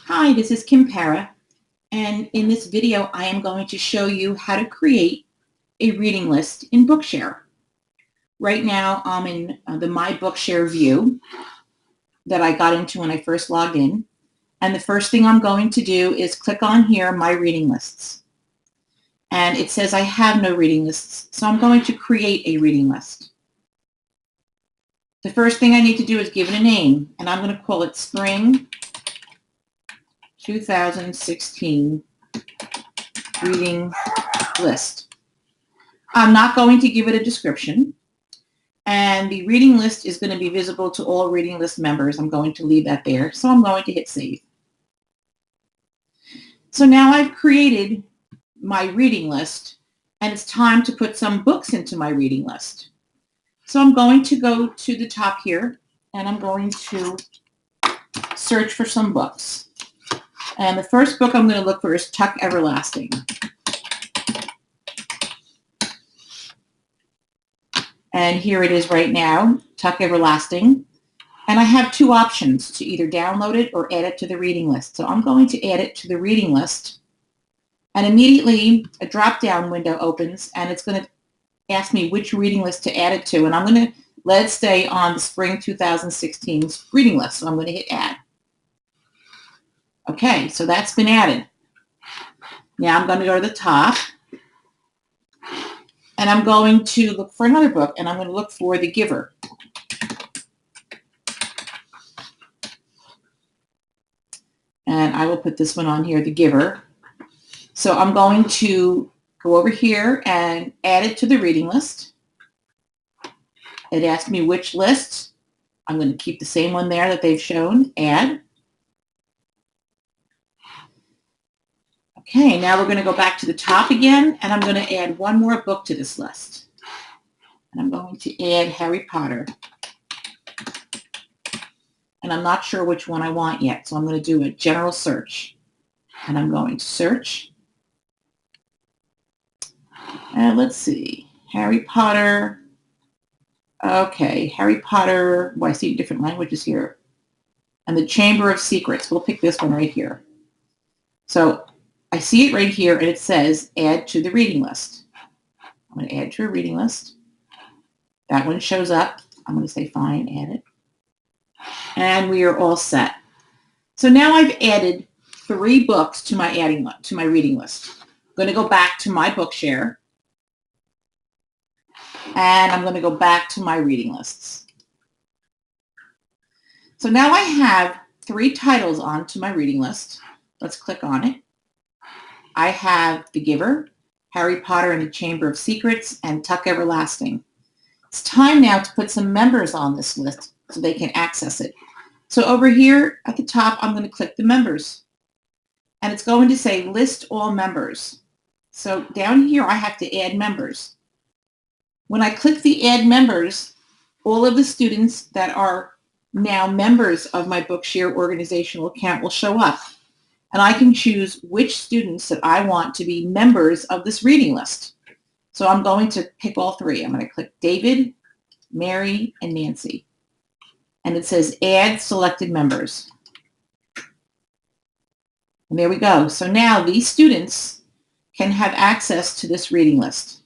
Hi, this is Kim Para, and in this video I am going to show you how to create a reading list in Bookshare. Right now I'm in the My Bookshare view that I got into when I first logged in, and the first thing I'm going to do is click on here, My Reading Lists. And it says I have no reading lists, so I'm going to create a reading list. The first thing I need to do is give it a name, and I'm going to call it Spring 2016 Reading List. I'm not going to give it a description, and the reading list is going to be visible to all reading list members. I'm going to leave that there, so I'm going to hit save. So now I've created my reading list, and it's time to put some books into my reading list. So I'm going to go to the top here, and I'm going to search for some books. And the first book I'm going to look for is Tuck Everlasting. And here it is right now, Tuck Everlasting. And I have two options to either download it or add it to the reading list. So I'm going to add it to the reading list. And immediately a drop-down window opens, and it's going to ask me which reading list to add it to. And I'm going to let it stay on the Spring 2016 reading list. So I'm going to hit Add. Okay, so that's been added. Now I'm going to go to the top, and I'm going to look for another book, and I'm going to look for The Giver. And I will put this one on here, The Giver. So I'm going to go over here and add it to the reading list. It asked me which list. I'm going to keep the same one there that they've shown, Add. Okay, now we're going to go back to the top again, and I'm going to add one more book to this list. And I'm going to add Harry Potter. And I'm not sure which one I want yet, so I'm going to do a general search. And I'm going to search. And let's see, Harry Potter. Okay, Harry Potter. Well, I see different languages here. And the Chamber of Secrets. We'll pick this one right here. So I see it right here, and it says Add to the reading list. I'm going to add to a reading list. That one shows up. I'm going to say fine, add it. And we are all set. So now I've added 3 books to my reading list. I'm going to go back to my Bookshare, and I'm going to go back to my reading lists. So now I have 3 titles onto my reading list. Let's click on it. I have The Giver, Harry Potter and the Chamber of Secrets, and Tuck Everlasting. It's time now to put some members on this list so they can access it. So over here at the top, I'm going to click the members. And it's going to say List All Members. So down here, I have to add members. When I click the Add Members, all of the students that are now members of my Bookshare organizational account will show up. And I can choose which students that I want to be members of this reading list. So I'm going to pick all 3. I'm going to click David, Mary, and Nancy. And it says Add Selected Members. And there we go. So now these students can have access to this reading list.